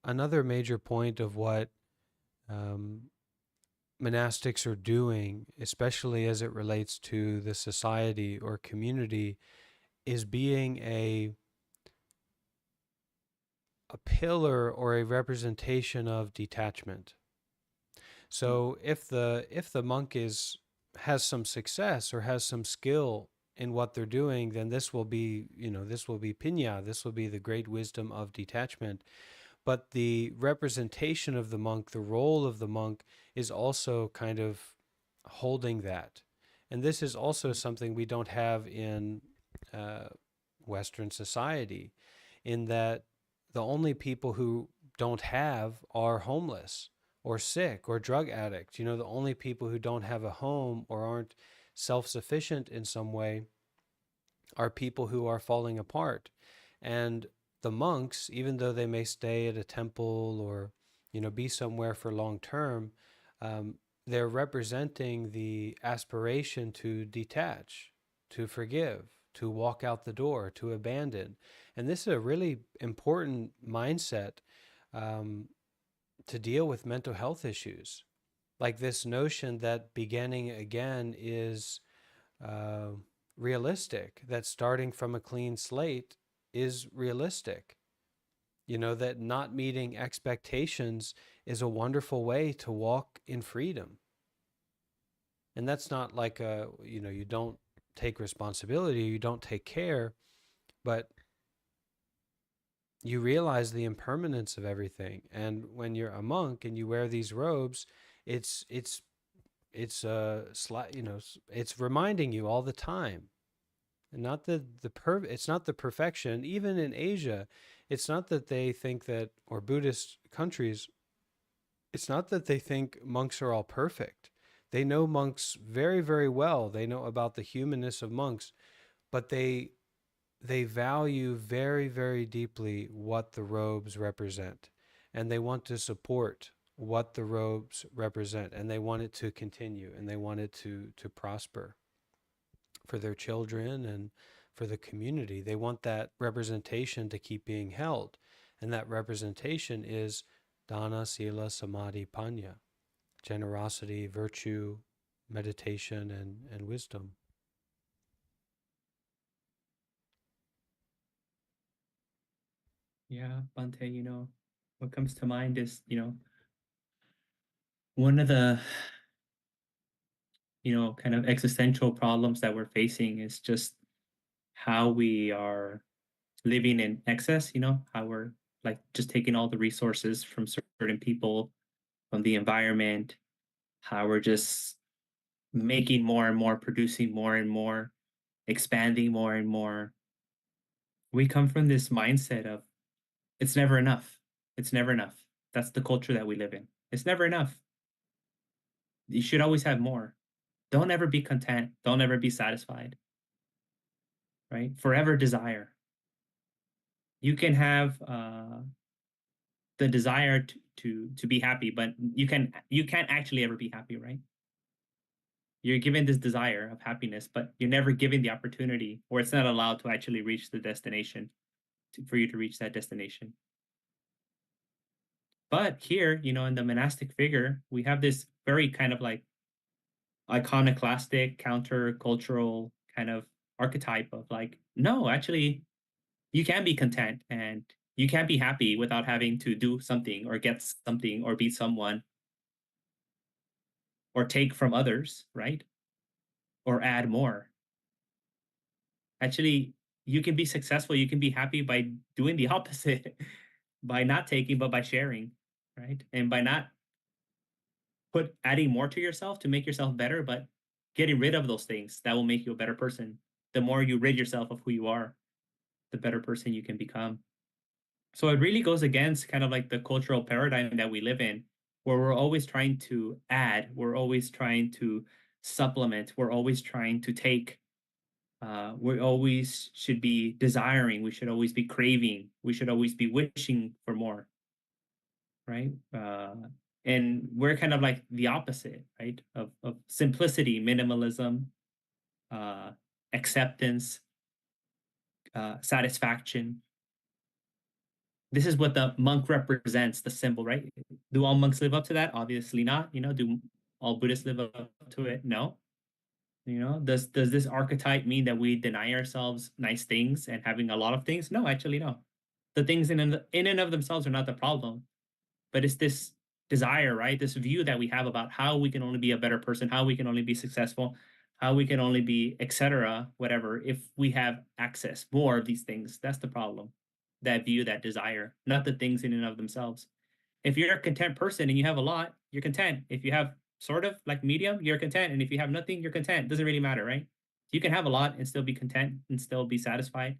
another major point of what um, monastics are doing, especially as it relates to the society or community, is being a pillar or a representation of detachment. So if the monk has some success or has some skill in what they're doing, then this will be, this will be pinya, this will be the great wisdom of detachment. But the representation of the monk, the role of the monk, is also kind of holding that. And this is also something we don't have in uh, Western society, in that the only people who don't have are homeless or sick or drug addicts. The only people who don't have a home or aren't self sufficient in some way are people who are falling apart. And the monks, even though they may stay at a temple or be somewhere for long term, um, they're representing the aspiration to detach, to forgive, to walk out the door, to abandon. And this is a really important mindset um, to deal with mental health issues. Like this notion that beginning again is uh, realistic, that starting from a clean slate is realistic. That not meeting expectations is a wonderful way to walk in freedom. And that's not like you don't take responsibility, you don't take care, but you realize the impermanence of everything. And when you're a monk and you wear these robes, it's reminding you all the time. And not it's not the perfection. Even in Asia, it's not that they think that, or Buddhist countries, it's not that they think monks are all perfect. They know monks very, very well. They know about the humanness of monks, but they value very, very deeply what the robes represent. And they want to support what the robes represent. And they want it to continue, and they want it to prosper for their children and for the community. They want that representation to keep being held. And that representation is dana, sila, samadhi, panya, generosity, virtue, meditation, and wisdom. Yeah, Bante, what comes to mind is, one of the, kind of existential problems that we're facing is just how we are living in excess, how we're like just taking all the resources from certain people, from the environment, how we're just making more and more, producing more and more, expanding more and more. We come from this mindset of it's never enough. It's never enough. That's the culture that we live in. It's never enough. You should always have more. Don't ever be content. Don't ever be satisfied, right? Forever desire. You can have the desire to be happy, but you can't actually ever be happy, right? You're given this desire of happiness, but you're never given the opportunity, or it's not allowed to actually reach the destination for you to reach that destination. But here, in the monastic figure, we have this very kind of like iconoclastic, counter-cultural kind of archetype of like, no, actually, you can be content and you can be happy without having to do something or get something or be someone or take from others, right? Or add more. Actually, you can be successful, you can be happy by doing the opposite, by not taking, but by sharing, right? And by not adding more to yourself to make yourself better, but getting rid of those things that will make you a better person. The more you rid yourself of who you are, the better person you can become. So it really goes against kind of like the cultural paradigm that we live in, where we're always trying to add, we're always trying to supplement, we're always trying to take. We always should be desiring, we should always be craving, we should always be wishing for more, right? And we're kind of like the opposite, right? Of simplicity, minimalism, uh, acceptance, satisfaction. This is what the monk represents, the symbol, right? Do all monks live up to that? Obviously not. Do all Buddhists live up to it? No. Does this archetype mean that we deny ourselves nice things and having a lot of things? No, actually, no. The things in and of themselves are not the problem, but it's this desire, right? This view that we have about how we can only be a better person, how we can only be successful, how we can only be etc whatever if we have access more of these things. That's the problem. That view, that desire, not the things in and of themselves. If you're a content person and you have a lot, you're content. If you have sort of like medium, you're content. And if you have nothing, you're content. Doesn't really matter, right? You can have a lot and still be content and still be satisfied,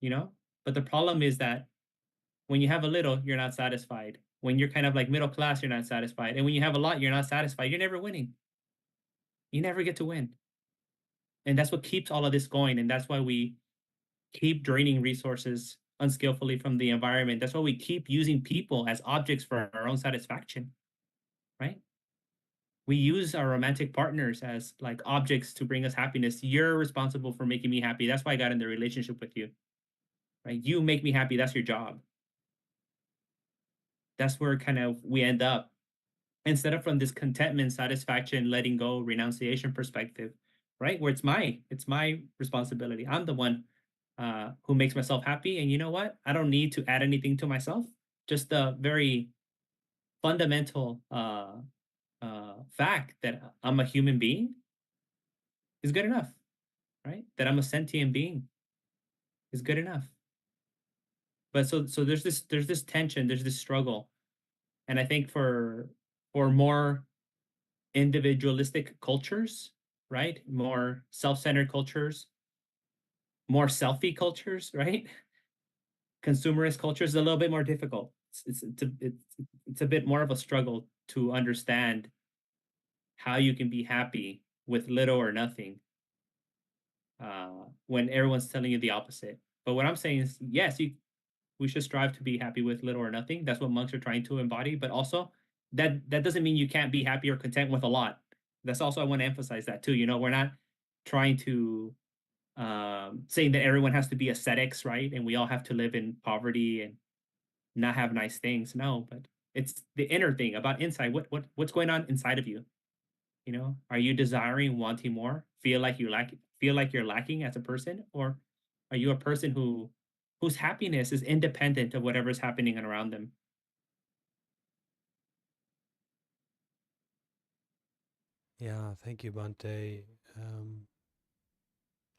you know? But the problem is that when you have a little, you're not satisfied. When you're kind of like middle class, you're not satisfied. And when you have a lot, you're not satisfied. You're never winning. You never get to win. And that's what keeps all of this going. And that's why we keep draining resources unskillfully from the environment. That's why we keep using people as objects for our own satisfaction, right? We use our romantic partners as like objects to bring us happiness. You're responsible for making me happy. That's why I got in the relationship with you, right? You make me happy. That's your job. That's where kind of we end up instead of from this contentment, satisfaction, letting go, renunciation perspective, right? Where it's my responsibility. I'm the one who makes myself happy. And you know what? I don't need to add anything to myself. Just the very fundamental fact that I'm a human being is good enough, right? That I'm a sentient being is good enough. But so there's this tension, there's this struggle, and I think for more individualistic cultures, right? More self-centered cultures, more selfie cultures, right? Consumerist culture is a little bit more difficult. It's a bit more of a struggle to understand how you can be happy with little or nothing when everyone's telling you the opposite. But what I'm saying is, yes, we should strive to be happy with little or nothing. That's what monks are trying to embody. But also, that doesn't mean you can't be happy or content with a lot. That's also I want to emphasize that too. You know, we're not trying to saying that everyone has to be ascetics, right? And we all have to live in poverty and not have nice things. No, but it's the inner thing about inside. What's going on inside of you? You know, are you desiring, wanting more? Feel like you're lacking as a person, or are you a person whose happiness is independent of whatever's happening around them? Yeah, thank you, Bante. Um,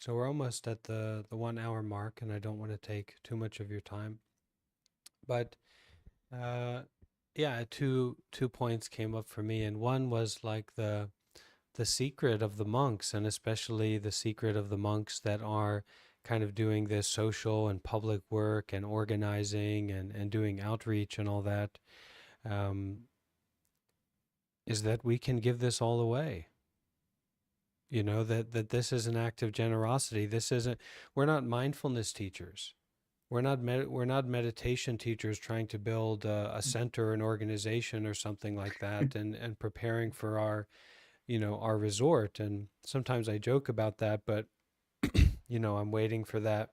so we're almost at the 1 hour mark, and I don't want to take too much of your time. But uh, yeah, two points came up for me, and one was like the secret of the monks, and especially the secret of the monks that are kind of doing this social and public work and organizing and doing outreach and all that, um, is that we can give this all away. You know, that this is an act of generosity. This isn't, we're not mindfulness teachers. We're not meditation teachers trying to build a center, an organization, or something like that, and preparing for our, you know, our resort. And sometimes I joke about that, but you know, I'm waiting for that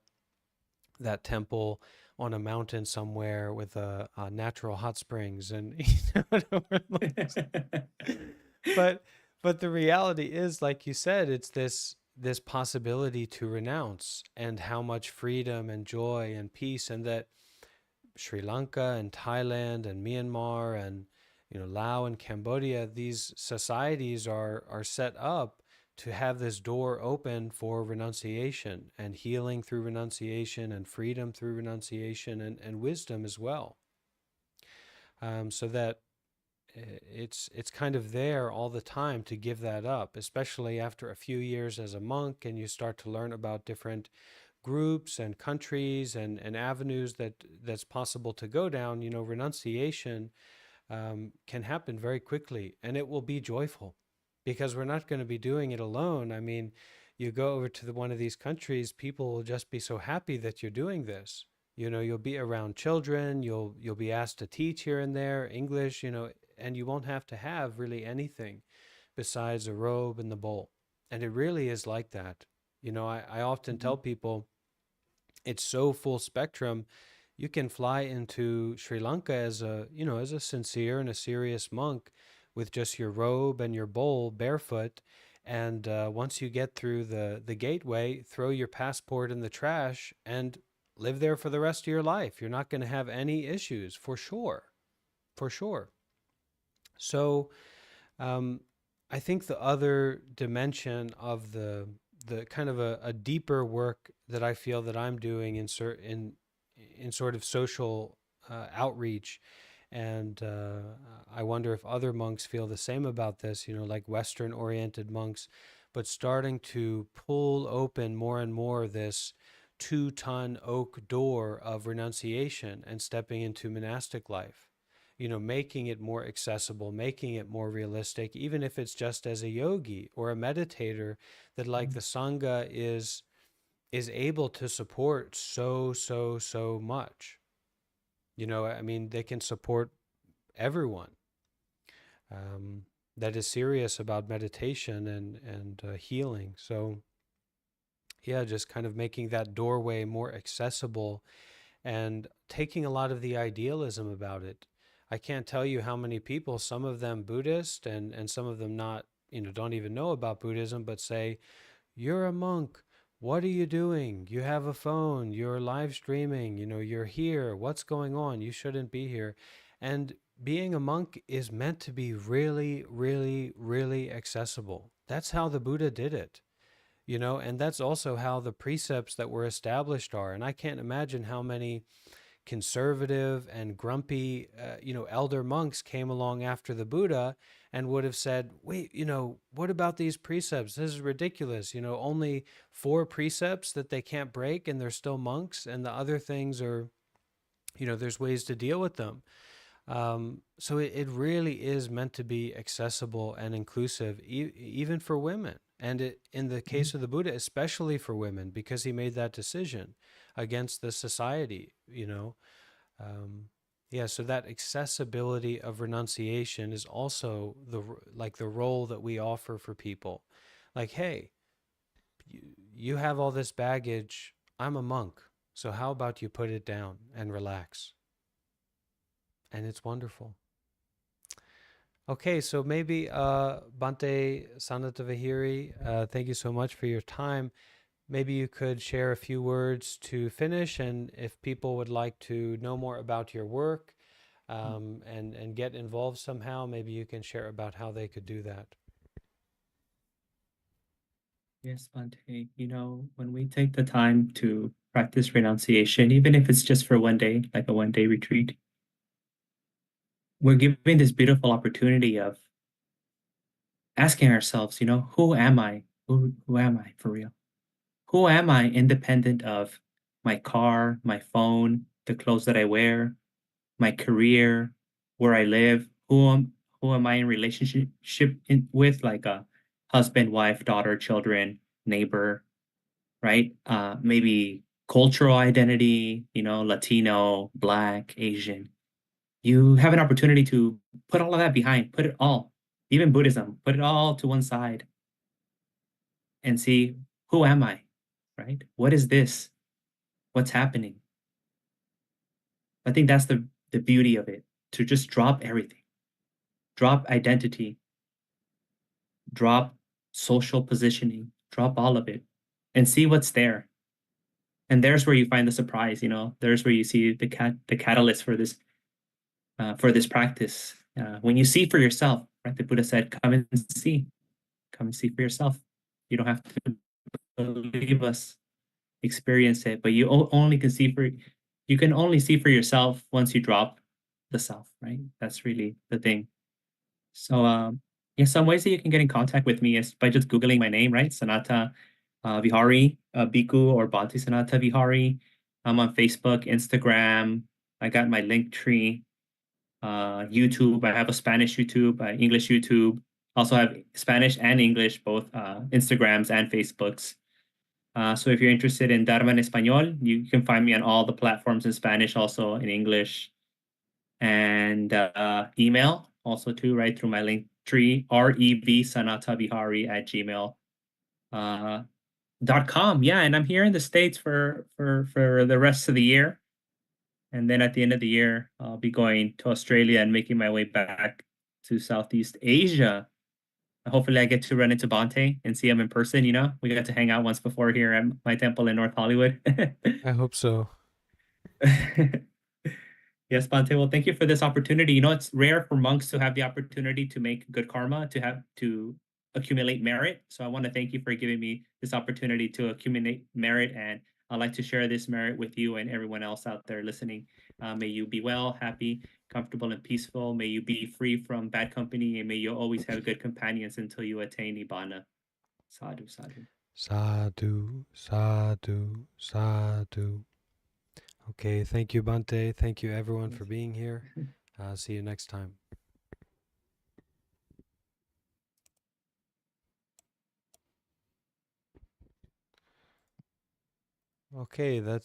temple on a mountain somewhere with a natural hot springs, and you know, but the reality is, like you said, it's this possibility to renounce, and how much freedom and joy and peace, and that Sri Lanka and Thailand and Myanmar and, you know, Laos and Cambodia, these societies are set up to have this door open for renunciation and healing through renunciation and freedom through renunciation and wisdom as well. So that it's kind of there all the time to give that up, especially after a few years as a monk, and you start to learn about different groups and countries and avenues that's possible to go down. You know, renunciation can happen very quickly, and it will be joyful because we're not going to be doing it alone. I mean, you go over to one of these countries, people will just be so happy that you're doing this. You know, you'll be around children, you'll be asked to teach here and there English, you know, and you won't have to have really anything besides a robe and the bowl. And it really is like that. You know, I often tell people it's so full spectrum. You can fly into Sri Lanka as a, you know, as a sincere and a serious monk with just your robe and your bowl barefoot. And once you get through the gateway, throw your passport in the trash and live there for the rest of your life. You're not going to have any issues, for sure. For sure. So, um, I think the other dimension of the kind of a deeper work that I feel that I'm doing in sort of social outreach, and I wonder if other monks feel the same about this. You know, like Western oriented monks, but starting to pull open more and more this 2-ton oak door of renunciation and stepping into monastic life, you know, making it more accessible, making it more realistic, even if it's just as a yogi or a meditator, that like the Sangha is able to support so much. You know, I mean, they can support everyone um, that is serious about meditation and healing. So yeah, just kind of making that doorway more accessible and taking a lot of the idealism about it. I can't tell you how many people, some of them Buddhist and some of them not, you know, don't even know about Buddhism, but say, "You're a monk. What are you doing? You have a phone. You're live streaming. You know, you're here. What's going on? You shouldn't be here." And being a monk is meant to be really accessible. That's how the Buddha did it, you know, and that's also how the precepts that were established are. And I can't imagine how many conservative and grumpy, you know, elder monks came along after the Buddha and would have said, wait, you know, what about these precepts? This is ridiculous. You know, only 4 precepts that they can't break and they're still monks. And the other things are, you know, there's ways to deal with them. So it really is meant to be accessible and inclusive, even for women. And in the Mhm. case of the Buddha, especially for women, because he made that decision against the society, you know. um, yeah, so that accessibility of renunciation is also the role that we offer for people. Like, hey, you have all this baggage. I'm a monk, so how about you put it down and relax? And it's wonderful. Okay, so maybe Bante Sanathavihari, thank you so much for your time. Maybe you could share a few words to finish, and if people would like to know more about your work and get involved somehow, maybe you can share about how they could do that. Yes, Bante. You know, when we take the time to practice renunciation, even if it's just for one day, like a 1 day retreat, we're given this beautiful opportunity of asking ourselves, you know, who am I? Who am I for real? Who am I independent of my car, my phone, the clothes that I wear, my career, where I live? Who am I in with, like a husband, wife, daughter, children, neighbor, right? Maybe cultural identity, you know, Latino, Black, Asian. You have an opportunity to put all of that behind, put it all, even Buddhism, put it all to one side and see, who am I, right? What is this? What's happening? I think that's the beauty of it, to just drop everything, drop identity, drop social positioning, drop all of it, and see what's there. And there's where you find the surprise. You know, there's where you see the catalyst for this practice. When you see for yourself, right? The Buddha said, come and see for yourself. You don't have to believe us, experience it, but you can only see for yourself once you drop the self, right? That's really the thing. So, yeah, some ways that you can get in contact with me is by just Googling my name, right? Sanata Vihari Bhikkhu or Bhante Sanathavihari. I'm on Facebook, Instagram. I got my link tree, YouTube. I have a Spanish YouTube, English YouTube. Also have Spanish and English, both Instagrams and Facebooks. So if you're interested in Dharma en Español, you can find me on all the platforms in Spanish, also in English, and email also too, right through my link tree, revsanatavihari at gmail .com. Yeah, and I'm here in the States for the rest of the year. And then at the end of the year, I'll be going to Australia and making my way back to Southeast Asia. Hopefully I get to run into Bante and see him in person, you know. We got to hang out once before here at my temple in North Hollywood. I hope so. Yes, Bante. Well, thank you for this opportunity. You know, it's rare for monks to have the opportunity to make good karma, to accumulate merit. So I want to thank you for giving me this opportunity to accumulate merit, and I'd like to share this merit with you and everyone else out there listening. May you be well, happy, comfortable, and peaceful. May you be free from bad company, and may you always have good companions until you attain Nibbana. Sadhu, sadhu. Sadhu, sadhu, sadhu. Okay, thank you, Bante. Thank you, everyone, for being here. See you next time. Okay, that's